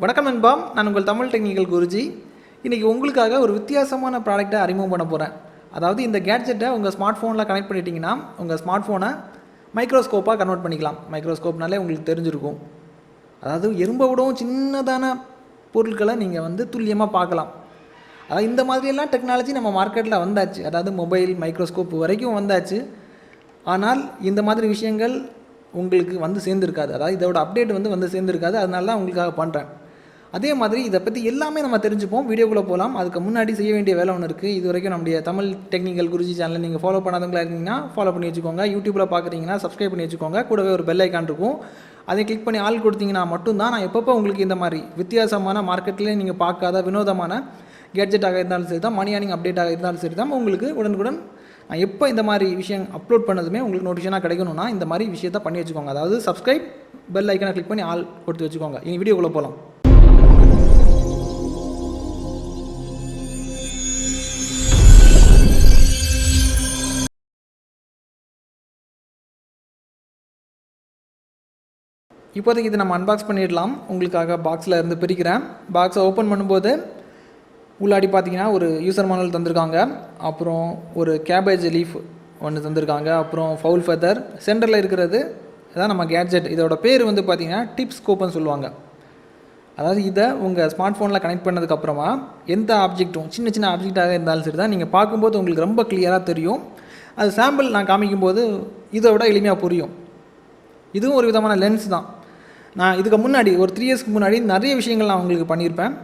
வணக்கம் நண்பா, நான் உங்கள் தமிழ் டெக்னிக்கல் குருஜி. இன்றைக்கி உங்களுக்காக ஒரு வித்தியாசமான ப்ராடக்ட்டை அறிமுகம் பண்ண போகிறேன். அதாவது இந்த கேட்ஜெட்டை உங்கள் ஸ்மார்ட் ஃபோனில் கனெக்ட் பண்ணிட்டீங்கன்னா உங்கள் ஸ்மார்ட் ஃபோனை மைக்ரோஸ்கோப்பாக கன்வெர்ட் பண்ணிக்கலாம். மைக்ரோஸ்கோப்னாலே உங்களுக்கு தெரிஞ்சிருக்கும். அதாவது எறும்பை விடவும் சின்னதான பொருட்களை நீங்கள் துல்லியமாக பார்க்கலாம். அதாவது இந்த மாதிரியெல்லாம் டெக்னாலஜி நம்ம மார்க்கெட்டில் வந்தாச்சு. அதாவது மொபைல் மைக்ரோஸ்கோப் வரைக்கும் வந்தாச்சு. ஆனால் இந்த மாதிரி விஷயங்கள் உங்களுக்கு சேர்ந்துருக்காது. அதாவது இதோட அப்டேட் வந்து சேர்ந்துருக்காது. அதனால தான் உங்களுக்காக பண்ணுறேன். அதே மாதிரி இதை பற்றி எல்லாமே நம்ம தெரிஞ்சுப்போம். வீடியோக்குள்ளே போகலாம். அதுக்கு முன்னாடி செய்ய வேண்டிய வேலை ஒன்று இருக்குது. இது வரைக்கும் நம்முடைய தமிழ் டெக்னிக்கல் குருஜி சேனலை நீங்கள் ஃபாலோ பண்ணாதவங்களா இருந்தீங்கன்னா ஃபாலோ பண்ணி வச்சுக்கோங்க. யூடியூப்பில் பார்க்குறீங்கன்னா சப்ஸ்கிரைப் பண்ணி வச்சுக்கோங்க. கூடவே ஒரு பெல் ஐக்கான் இருக்கும். அதை கிளிக் பண்ணி ஆள் கொடுத்தீங்கன்னா மட்டும்தான் நான் எப்பப்போ உங்களுக்கு இந்த மாதிரி வித்தியாசமான மார்க்கெட்டில் நீங்கள் பார்க்காத வினோதமான கேட்ஜெட்டாக இருந்தாலும் சரி தான், மணி ஏர்னிங் அப்டேட்டாக இருந்தாலும் சரி தான், உங்களுக்கு உடனுக்குடன் நான் எப்போ இந்த மாதிரி விஷயம் அப்லோட் பண்ணதுமே உங்களுக்கு நோட்டிஃபிகேஷனாக கிடைக்கணும்னா இந்த மாதிரி விஷயத்தை பண்ணி வச்சுக்கோங்க. அதாவது சப்ஸ்கிரைப், பெல் ஐக்கனை கிளிக் பண்ணி ஆள் கொடுத்து வச்சுக்கோங்க. இனி வீடியோக்குள்ளே போகலாம். இப்போதைக்கு இது நம்ம அன்பாக்ஸ் பண்ணிடலாம். உங்களுக்காக பாக்ஸில் இருந்து பிரிக்கிறேன். பாக்ஸை ஓப்பன் பண்ணும்போது உள்ளாடி பார்த்தீங்கன்னா ஒரு யூசர் மேனுவல் தந்திருக்காங்க. அப்புறம் ஒரு கேபேஜ் லீஃப் ஒன்று தந்திருக்காங்க. அப்புறம் ஃபவுல் ஃபெதர். சென்டரில் இருக்கிறது அதான் நம்ம கேட்ஜெட். இதோட பேர் பார்த்தீங்கன்னா டிப்ஸ்கோப்னு சொல்லுவாங்க. அதாவது இதை உங்கள் ஸ்மார்ட் ஃபோனில் கனெக்ட் பண்ணதுக்கப்புறமா எந்த ஆப்ஜெக்ட்டும் சின்ன சின்ன ஆப்ஜெக்டாக இருந்தாலும் சரி தான் நீங்கள் பார்க்கும்போது உங்களுக்கு ரொம்ப கிளியராக தெரியும். அது சாம்பிள் நான் காமிக்கும்போது இதை விட எளிமையாக புரியும். இதுவும் ஒரு விதமான லென்ஸ் தான். நான் இதுக்கு முன்னாடி ஒரு 3 இயர்ஸ்க்கு முன்னாடி நிறைய விஷயங்கள் நான் உங்களுக்கு பண்ணியிருப்பேன்.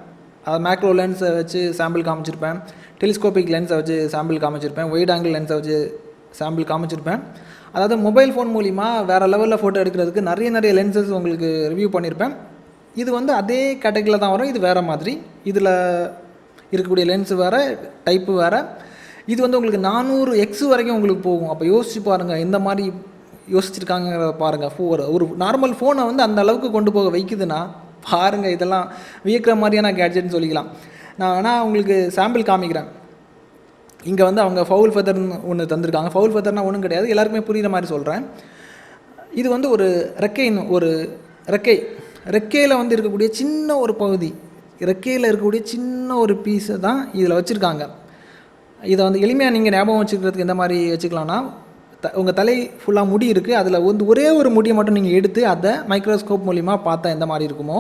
அது மேக்ரோ லென்ஸை வச்சு சாம்பிள் காமிச்சிருப்பேன், டெலிஸ்கோபிக் லென்ஸை வச்சு சாம்பிள் காமிச்சிருப்பேன், ஒயிட் ஆங்கிள் லென்ஸை வச்சு சாம்பிள் காமிச்சிருப்பேன். அதாவது மொபைல் ஃபோன் மூலிமா வேறு லெவலில் ஃபோட்டோ எடுக்கிறதுக்கு நிறைய லென்சஸ் உங்களுக்கு ரிவ்யூ பண்ணியிருப்பேன். இது அதே கேட்டகரியில் தான் வரும். இது வேறு மாதிரி. இதில் இருக்கக்கூடிய லென்ஸு வேறு, டைப்பு வேறு. இது உங்களுக்கு 400x வரைக்கும் உங்களுக்கு போகும். அப்போ யோசிச்சு பாருங்கள், எந்த மாதிரி யோசிச்சிருக்காங்கிறத பாருங்கள். ஒரு நார்மல் ஃபோனை அந்த அளவுக்கு கொண்டு போக வைக்குதுன்னா பாருங்கள், இதெல்லாம் வியக்கிற மாதிரியான கேட்ஜெட்னு சொல்லிக்கலாம். நான் வேணால் உங்களுக்கு சாம்பிள் காமிக்கிறேன். இங்கே அவங்க ஃபவுல் ஃபெதர்னு ஒன்று தந்திருக்காங்க. ஃபவுல் ஃபெதர்னால் ஒன்றும் கிடையாது, எல்லாருக்குமே புரிகிற மாதிரி சொல்கிறேன். இது ஒரு ரெக்கையில் இருக்கக்கூடிய சின்ன ஒரு பகுதி, ரெக்கையில் இருக்கக்கூடிய சின்ன ஒரு பீஸை தான் இதில் வச்சுருக்காங்க. இதை எளிமையாக நீங்கள் ஞாபகம் வச்சுக்கிறதுக்கு எந்த மாதிரி வச்சுக்கலாம்னா, உங்கள் தலை ஃபுல்லாக முடி இருக்குது. அதில் ஒரே ஒரு முடியை மட்டும் நீங்கள் எடுத்து அதை மைக்ரோஸ்கோப் மூலிமா பார்த்தா எந்த மாதிரி இருக்குமோ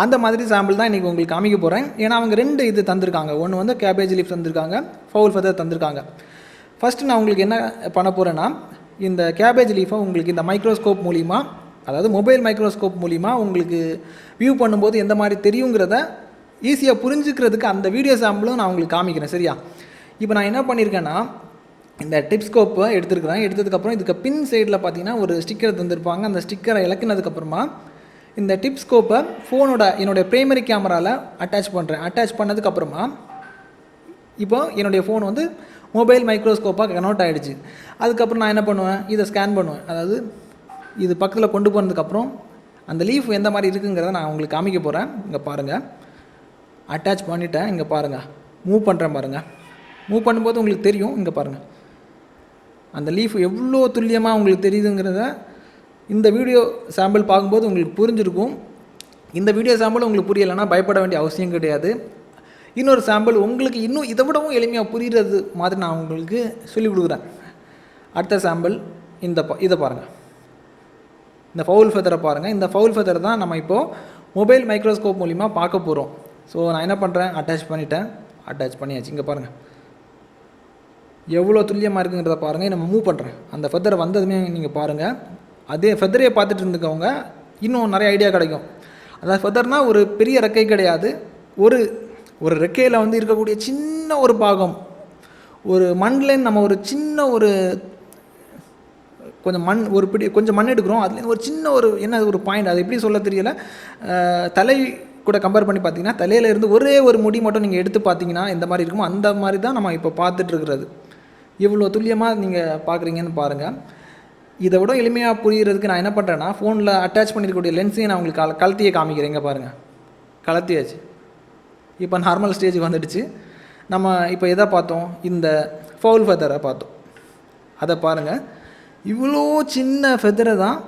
அந்த மாதிரி சாம்பிள் தான் இன்றைக்கி உங்களுக்கு காமிக்க போகிறேன். ஏன்னா அவங்க 2 இது தந்திருக்காங்க. ஒன்று கேபேஜ் லீஃப் தந்திருக்காங்க, ஃபவுல் ஃபெதர் தந்திருக்காங்க. ஃபஸ்ட்டு நான் உங்களுக்கு என்ன பண்ண போகிறேன்னா, இந்த கேபேஜ் லீஃபை உங்களுக்கு இந்த மைக்ரோஸ்கோப் மூலிமா, அதாவது மொபைல் மைக்ரோஸ்கோப் மூலிமா உங்களுக்கு வியூ பண்ணும்போது எந்த மாதிரி தெரியுங்கிறத ஈஸியாக புரிஞ்சுக்கிறதுக்கு அந்த வீடியோ சாம்பிளும் நான் உங்களுக்கு காமிக்கிறேன். சரியா? இப்போ நான் என்ன பண்ணியிருக்கேன்னா, இந்த டிப்ஸ்கோப்பை எடுத்துருக்குறேன். எடுத்ததுக்கப்புறம் இதுக்கு பின் சைடில் பார்த்தீங்கன்னா ஒரு ஸ்டிக்கரை தந்திருப்பாங்க. அந்த ஸ்டிக்கரை இலக்குனதுக்கப்புறமா இந்த டிப்ஸ்கோப்பை என்னுடைய ப்ரைமரி கேமராவில் அட்டாச் பண்ணுறேன். அட்டாச் பண்ணதுக்கப்புறமா இப்போ என்னுடைய ஃபோன் மொபைல் மைக்ரோஸ்கோப்பாக கன்வெர்ட் ஆகிடுச்சு. அதுக்கப்புறம் நான் என்ன பண்ணுவேன், இதை ஸ்கேன் பண்ணுவேன். அதாவது இது பக்கத்தில் கொண்டு போனதுக்கப்புறம் அந்த லீஃப் எந்த மாதிரி இருக்குங்கிறத நான் உங்களுக்கு காமிக்க போகிறேன். இங்கே பாருங்கள், அட்டாச் பண்ணிவிட்டேன். இங்கே பாருங்கள், மூவ் பண்ணுறேன் பாருங்கள். மூவ் பண்ணும்போது உங்களுக்கு தெரியும். இங்கே பாருங்கள், அந்த லீஃப் எவ்வளோ துல்லியமாக உங்களுக்கு தெரியுதுங்கிறத இந்த வீடியோ சாம்பிள் பார்க்கும்போது உங்களுக்கு புரிஞ்சிருக்கும். இந்த வீடியோ சாம்பிள் உங்களுக்கு புரியலைன்னா பயப்பட வேண்டிய அவசியம் கிடையாது. இன்னொரு சாம்பிள் உங்களுக்கு இன்னும் இதை விடவும் எளிமையாக புரிகிறது மாதிரி நான் உங்களுக்கு சொல்லிக் கொடுக்குறேன். அடுத்த சாம்பிள் இதை பாருங்கள், இந்த ஃபவுல் ஃபெதரை பாருங்கள். இந்த ஃபவுல் ஃபெதரை தான் நம்ம இப்போது மொபைல் மைக்ரோஸ்கோப் மூலிமா பார்க்க போகிறோம். ஸோ நான் என்ன பண்ணுறேன், அட்டாச் பண்ணியாச்சு. இங்கே பாருங்கள் எவ்வளோ துல்லியமாக இருக்குங்கிறத பாருங்கள். நம்ம மூவ் பண்ணுறேன். அந்த ஃபெதரை வந்ததுமே நீங்கள் பாருங்கள். அதே ஃபெதரையே பார்த்துட்டு இருந்துக்கவங்க இன்னும் நிறைய ஐடியா கிடைக்கும். அதாவது ஃபெதர்னால் ஒரு பெரிய ரெக்கை கிடையாது. ஒரு ரெக்கையில் இருக்கக்கூடிய சின்ன ஒரு பாகம், ஒரு மண்ணில் நம்ம ஒரு சின்ன கொஞ்சம் மண் எடுக்கிறோம். அதுலேருந்து ஒரு சின்ன ஒரு பாயிண்ட், அது எப்படி சொல்ல தெரியல, தலை கூட கம்பேர் பண்ணி பார்த்தீங்கன்னா தலையிலேருந்து ஒரே ஒரு முடி மட்டும் நீங்கள் எடுத்து பார்த்தீங்கன்னா எந்த மாதிரி இருக்குமோ அந்த மாதிரி தான் நம்ம இப்போ பார்த்துட்ருக்கிறது. இவ்வளோ துல்லியமாக நீங்கள் பார்க்குறீங்கன்னு பாருங்கள். இதை விட எளிமையாக புரிகிறதுக்கு நான் என்ன பண்ணுறேன்னா, ஃபோனில் அட்டாச் பண்ணியிருக்கக்கூடிய லென்ஸையும் நான் உங்களுக்கு கலத்தியே காமிக்கிறேங்க. பாருங்கள், கலத்தியாச்சு. இப்போ நார்மல் ஸ்டேஜுக்கு வந்துடுச்சு. நம்ம இப்போ எதை பார்த்தோம், இந்த ஃபவுல் ஃபெதரை பார்த்தோம். அதை பாருங்கள், இவ்வளோ சின்ன ஃபெதரை தான்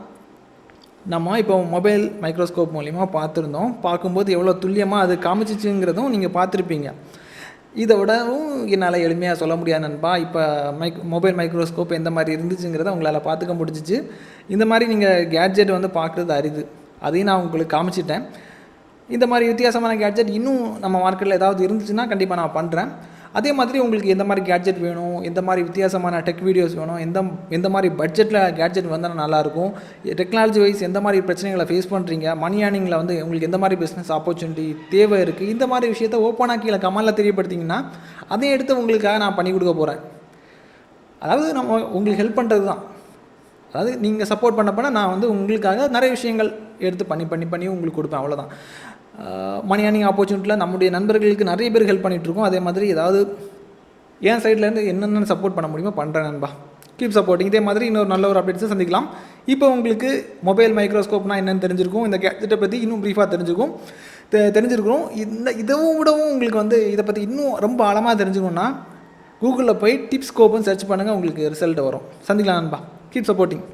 நம்ம இப்போ மொபைல் மைக்ரோஸ்கோப் மூலிமா பார்த்துருந்தோம். பார்க்கும்போது எவ்வளோ துல்லியமாக அது காமிச்சிச்சுங்கிறதும் நீங்கள் பார்த்துருப்பீங்க. இதை விடவும் என்னால் எளிமையாக சொல்ல முடியாது நண்பா. இப்போ மொபைல் மைக்ரோஸ்கோப் எந்த மாதிரி இருந்துச்சுங்கிறத உங்களால் பார்த்துக்க முடிஞ்சிச்சு. இந்த மாதிரி நீங்கள் கேட்ஜெட் வந்து பார்க்குறது அரிது. அதையும் நான் உங்களுக்கு காமிச்சிட்டேன். இந்த மாதிரி வித்தியாசமான கேட்ஜெட் இன்னும் நம்ம மார்க்கெட்டில் ஏதாவது இருந்துச்சுன்னா கண்டிப்பாக நான் பண்ணுறேன். அதே மாதிரி உங்களுக்கு எந்த மாதிரி கேட்ஜெட் வேணும், எந்த மாதிரி வித்தியாசமான டெக் வீடியோஸ் வேணும், எந்த மாதிரி பட்ஜெட்டில் கேட்ஜெட் வந்தால் நல்லாயிருக்கும், டெக்னாலஜி வைஸ் எந்த மாதிரி பிரச்சனைகளை ஃபேஸ் பண்ணுறீங்க, மணி ஏர்னிங்கில் வந்து உங்களுக்கு எந்த மாதிரி பிஸ்னஸ் ஆப்பர்ச்சுனிட்டி தேவை இருக்குது, இந்த மாதிரி விஷயத்த ஓப்பனாக கீழே கமெண்டில் தெரியப்படுத்திங்கன்னா அதையும் எடுத்து உங்களுக்காக நான் பண்ணி கொடுக்க போகிறேன். அதாவது நம்ம உங்களுக்கு ஹெல்ப் பண்ணுறது தான். அதாவது நீங்கள் சப்போர்ட் பண்ண நான் வந்து உங்களுக்காக நிறைய விஷயங்கள் எடுத்து பண்ணி உங்களுக்கு கொடுப்பேன். அவ்வளோதான். மணி ஏர்னிங் ஆப்பர்ச்சுனிட்டியில் நம்முடைய நண்பர்களுக்கு நிறைய பேர் ஹெல்ப் பண்ணிகிட்ருக்கோம். அதே மாதிரி ஏதாவது என் சைட்லேருந்து என்னென்ன சப்போர்ட் பண்ண முடியுமோ பண்ணுறேன் நண்பா. Keep supporting. இதே மாதிரி இன்னொரு நல்ல ஒரு அப்டேட்ஸை சந்திக்கலாம். இப்போ உங்களுக்கு மொபைல் மைக்ரோஸ்கோப்னா என்னென்னு தெரிஞ்சிருக்கும், இந்த கேட்ஜெட்டை பற்றி இன்னும் ப்ரீஃபாக தெரிஞ்சிருக்கிறோம். இதவும் விடவும் உங்களுக்கு வந்து இதை பற்றி இன்னும் ரொம்ப ஆழமாக தெரிஞ்சுக்கணுன்னா கூகுளில் போய் டிப்ஸ்கோப்னு சர்ச் பண்ணுங்கள், உங்களுக்கு ரிசல்ட் வரும். சந்திக்கலாம் நண்பா. Keep supporting.